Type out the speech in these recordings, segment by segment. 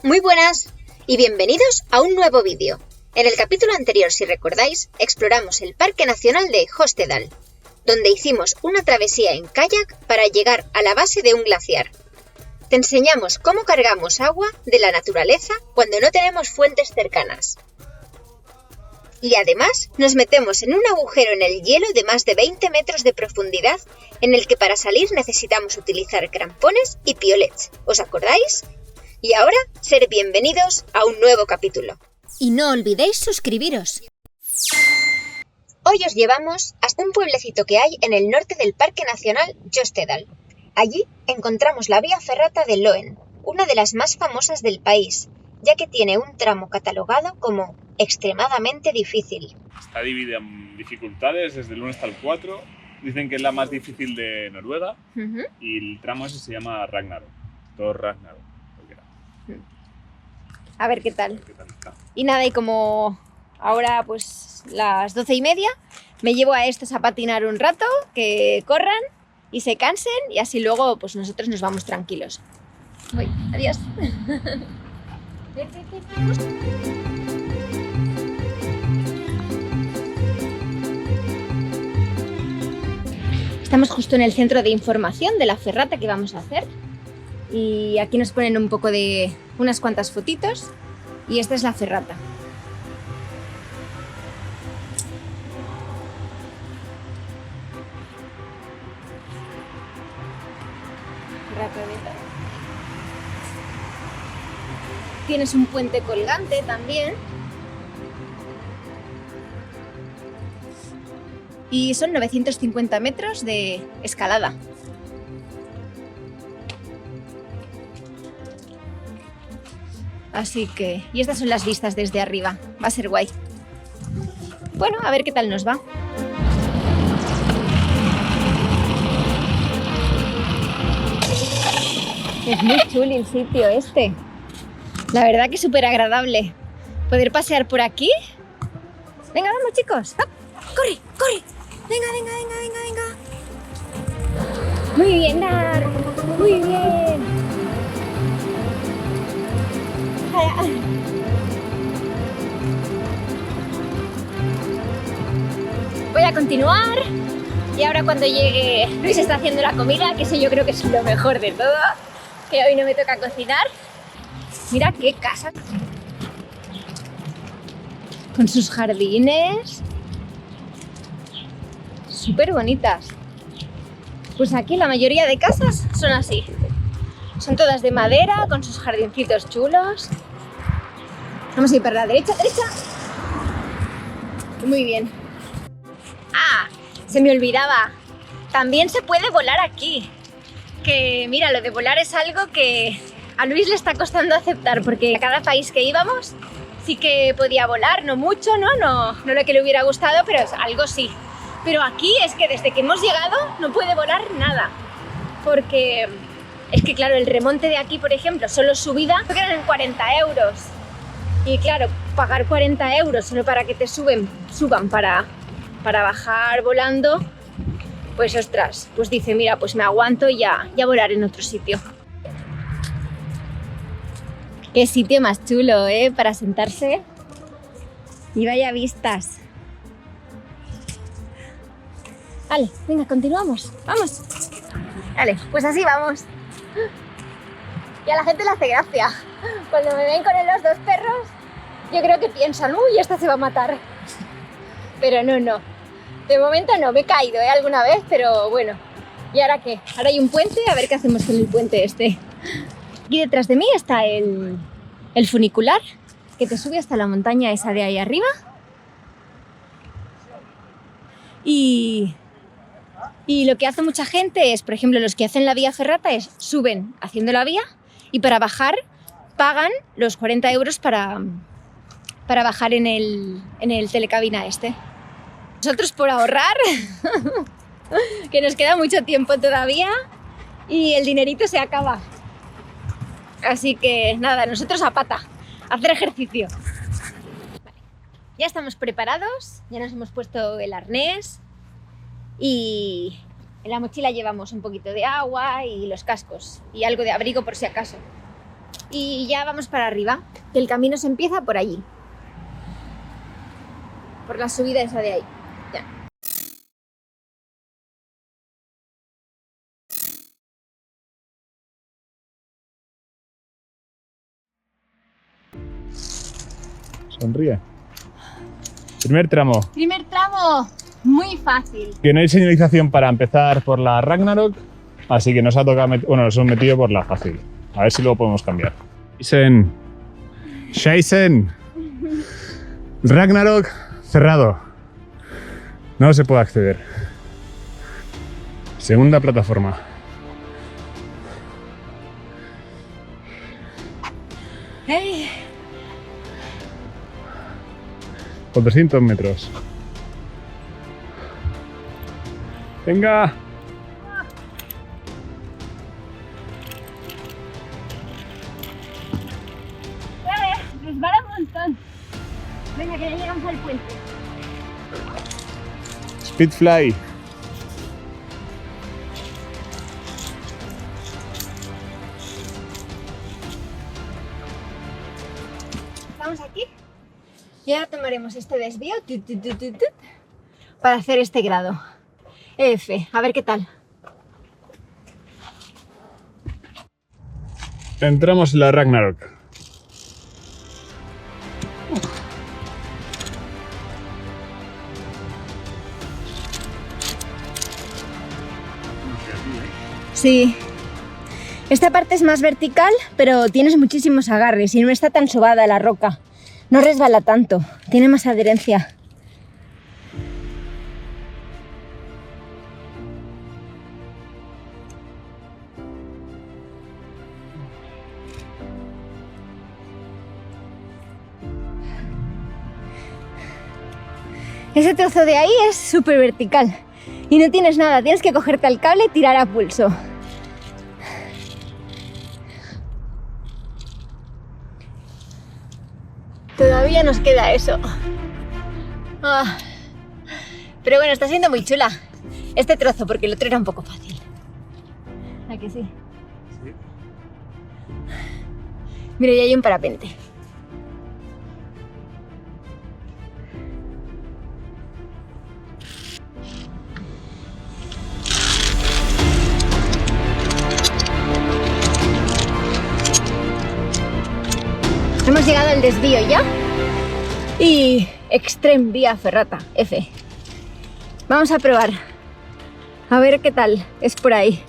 Muy buenas y bienvenidos a un nuevo vídeo. En el capítulo anterior, si recordáis, exploramos el Parque Nacional de Jostedal, donde hicimos una travesía en kayak para llegar a la base de un glaciar. Te enseñamos cómo cargamos agua de la naturaleza cuando no tenemos fuentes cercanas. Y además nos metemos en un agujero en el hielo de más de 20 metros de profundidad en el que para salir necesitamos utilizar crampones y piolets. ¿Os acordáis? Y ahora, ser bienvenidos a un nuevo capítulo. Y no olvidéis suscribiros. Hoy os llevamos hasta un pueblecito que hay en el norte del Parque Nacional Jostedal. Allí encontramos la vía ferrata de Loen, una de las más famosas del país, ya que tiene un tramo catalogado como extremadamente difícil. Está dividida en dificultades desde el 1 hasta el 4. Dicen que es la más difícil de Noruega y el tramo ese se llama Ragnarok. Thor Ragnarok. A ver qué tal. ¿Qué tal está? Y nada, y como ahora pues las 12:30, me llevo a estos a patinar un rato, que corran y se cansen y así luego pues nosotros nos vamos tranquilos. Voy, adiós. Estamos justo en el centro de información de la ferrata que vamos a hacer y aquí nos ponen un poco de unas cuantas fotitos y esta es la ferrata. Tienes un puente colgante también. Y son 950 metros de escalada. Así que... y estas son las vistas desde arriba. Va a ser guay. Bueno, a ver qué tal nos va. Es muy chulo el sitio este. La verdad que es súper agradable poder pasear por aquí. Venga, vamos chicos. ¡Hop! ¡Corre, corre! Venga, venga, venga, venga, venga. Muy bien, Dar. Muy bien. Voy a continuar. Y ahora cuando llegue Luis está haciendo la comida, que eso yo creo que es lo mejor de todo, que hoy no me toca cocinar. Mira qué casa. Con sus jardines. Súper bonitas. Pues aquí la mayoría de casas son así. Son todas de madera, con sus jardincitos chulos. Vamos a ir para la derecha, derecha. Muy bien. Ah, se me olvidaba. También se puede volar aquí. Que mira, lo de volar es algo que a Luis le está costando aceptar, porque a cada país que íbamos sí que podía volar, no mucho, no lo que le hubiera gustado, pero algo sí. Pero aquí es que desde que hemos llegado no puede volar nada, porque es que claro, el remonte de aquí, por ejemplo, solo subida, creo que eran 40 euros. Y claro, pagar 40 euros solo para que te suban para bajar volando, pues ostras, pues dice, mira, pues me aguanto y ya volar en otro sitio. Qué sitio más chulo, para sentarse. Y vaya vistas. Vale, venga, continuamos. Vamos. Vale, pues así vamos. Y a la gente le hace gracia. Cuando me ven con los dos perros, yo creo que piensan, uy, esta se va a matar. Pero no. De momento no, me he caído alguna vez, pero bueno. ¿Y ahora qué? Ahora hay un puente, a ver qué hacemos con el puente este. Aquí detrás de mí está el funicular que te sube hasta la montaña esa de ahí arriba. Y lo que hace mucha gente es, por ejemplo, los que hacen la vía ferrata es suben haciendo la vía y para bajar pagan los 40 euros para bajar en el telecabina este. Nosotros por ahorrar, que nos queda mucho tiempo todavía y el dinerito se acaba. Así que nada, nosotros a pata, a hacer ejercicio. Vale. Ya estamos preparados, ya nos hemos puesto el arnés y en la mochila llevamos un poquito de agua y los cascos y algo de abrigo por si acaso. y ya vamos para arriba, que el camino se empieza por allí. Por la subida esa de ahí. Ya. Sonríe. Primer tramo. Primer tramo, muy fácil. Que no hay señalización para empezar por la Ragnarok, así que nos ha tocado, nos hemos metido por la fácil. A ver si luego podemos cambiar. Scheisen. Ragnarok cerrado. No se puede acceder. Segunda plataforma. Hey. 400 metros. Venga. Resbala un montón. Venga, que ya llegamos al puente. Speedfly. Estamos aquí y ahora tomaremos este desvío para hacer este grado. EF, a ver qué tal. Entramos en la Ragnarok. Sí. Esta parte es más vertical, pero tienes muchísimos agarres y no está tan sobada la roca. No resbala tanto, tiene más adherencia. Ese trozo de ahí es súper vertical y no tienes nada, tienes que cogerte el cable y tirar a pulso. Todavía nos queda eso. Pero bueno, está siendo muy chula este trozo porque el otro era un poco fácil. ¿A que sí? Sí. Mira, ya hay un parapente. Hemos llegado al desvío ya y Extreme Vía Ferrata, F. Vamos a probar, a ver qué tal es por ahí.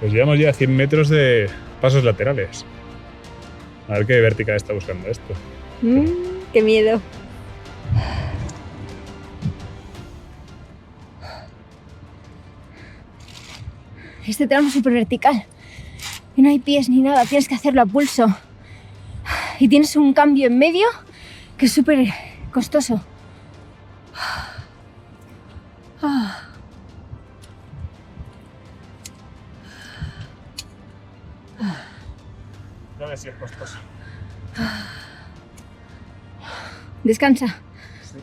Pues llevamos ya 100 metros de pasos laterales. A ver qué vertical está buscando esto. Qué miedo. Este tramo es súper vertical y no hay pies ni nada, tienes que hacerlo a pulso. Y tienes un cambio en medio que es súper costoso. Ya ves si es costoso. Descansa. Sí.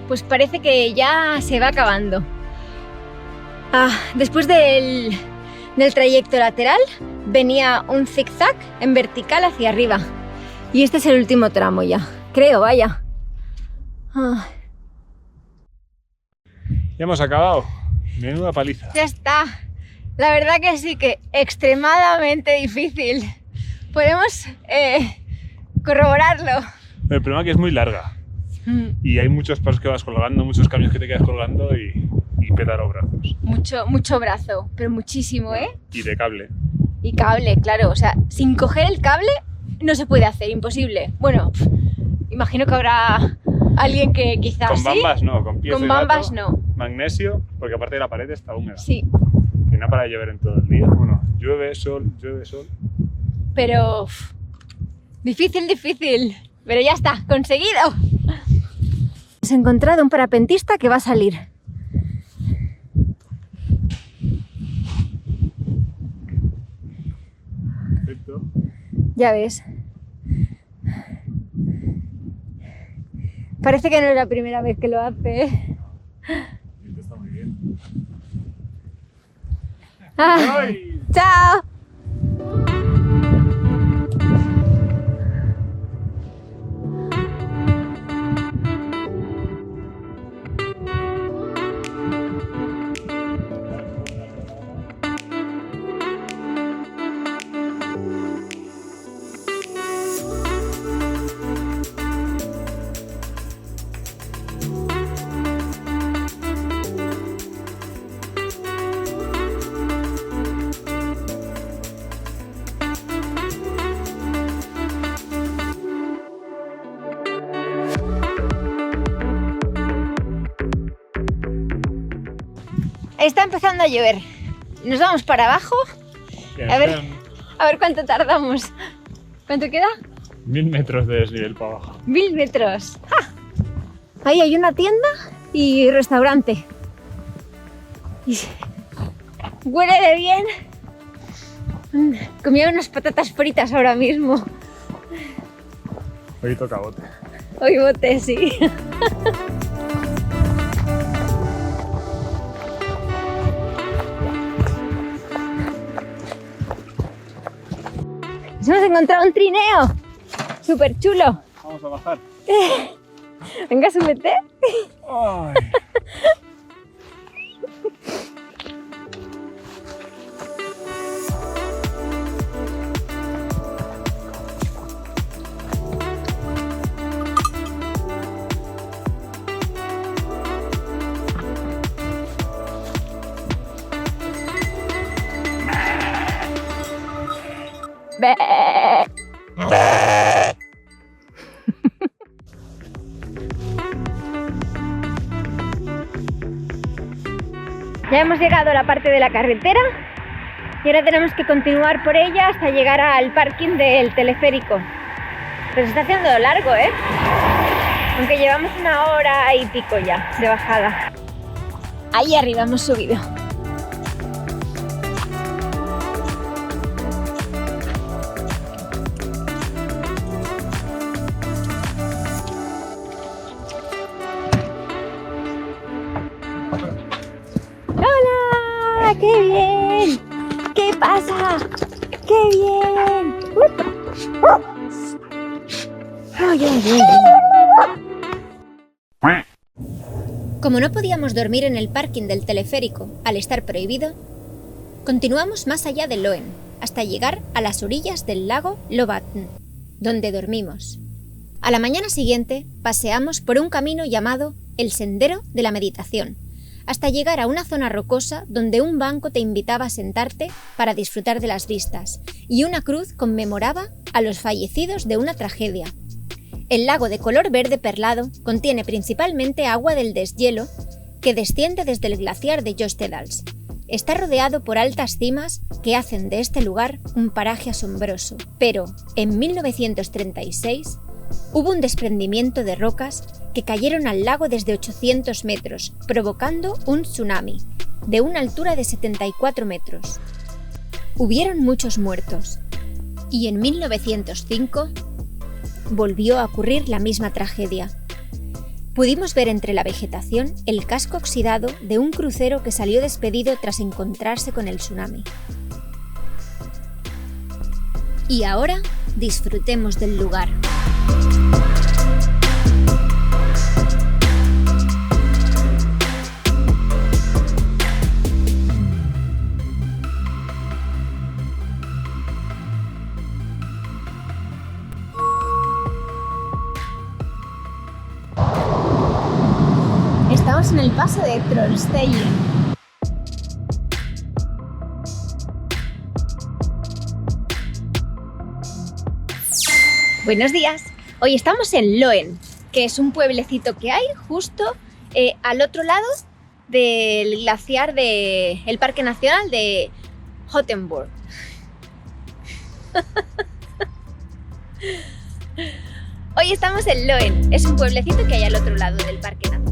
Pues parece que ya se va acabando. Después del trayecto lateral venía un zigzag en vertical hacia arriba. Y este es el último tramo ya, creo, vaya. Ya hemos acabado. Menuda paliza. Ya está. La verdad que sí que extremadamente difícil. Podemos corroborarlo. El problema es que es muy larga. Y hay muchos pasos que vas colgando, muchos cambios que te quedas colgando y peta los brazos. Mucho brazo, pero muchísimo, ¿eh? Y de cable. Y cable, claro. O sea, sin coger el cable no se puede hacer, imposible. Bueno, imagino que habrá alguien que quizás con bambas sí. No, con pies con de bambas gato, no. Magnesio, porque aparte de la pared está húmeda. Sí. Que no para de llover en todo el día. Bueno, llueve, sol. Pero difícil. Pero ya está, conseguido. Hemos encontrado un parapentista que va a salir. Perfecto. Ya ves. Parece que no es la primera vez que lo hace, ¿eh? Esto está muy bien. Ah, ¡Ay! ¡chao! Está empezando a llover. Nos vamos para abajo. A ver cuánto tardamos. ¿Cuánto queda? 1000 metros de desnivel para abajo. 1000 metros. ¡Ah! Ahí hay una tienda y restaurante. Y huele de bien. Comía unas patatas fritas ahora mismo. Hoy toca bote. Hoy bote, sí. Hemos encontrado un trineo. Súper chulo. Vamos a bajar. Venga, súbete. Ay. Ya hemos llegado a la parte de la carretera y ahora tenemos que continuar por ella hasta llegar al parking del teleférico. Pero se está haciendo largo, ¿eh? Aunque llevamos 1 hora y pico ya de bajada. Ahí arriba hemos subido. ¡Hola! ¡Qué bien! ¿Qué pasa? ¡Qué bien! ¡Ay, ay, ay! Como no podíamos dormir en el parking del teleférico al estar prohibido, continuamos más allá de Loen hasta llegar a las orillas del lago Lovatn, donde dormimos. A la mañana siguiente paseamos por un camino llamado el Sendero de la Meditación, hasta llegar a una zona rocosa donde un banco te invitaba a sentarte para disfrutar de las vistas y una cruz conmemoraba a los fallecidos de una tragedia. El lago de color verde perlado contiene principalmente agua del deshielo que desciende desde el glaciar de Jostedals. Está rodeado por altas cimas que hacen de este lugar un paraje asombroso, pero en 1936 hubo un desprendimiento de rocas que cayeron al lago desde 800 metros, provocando un tsunami de una altura de 74 metros. Hubieron muchos muertos, y en 1905 volvió a ocurrir la misma tragedia. Pudimos ver entre la vegetación el casco oxidado de un crucero que salió despedido tras encontrarse con el tsunami. Y ahora disfrutemos del lugar. Estamos en el paso de Trollsteigen. Buenos días. Hoy estamos en Loen, que es un pueblecito que hay justo al otro lado del glaciar del Parque Nacional de Hottenborg. Hoy estamos en Loen, es un pueblecito que hay al otro lado del Parque Nacional.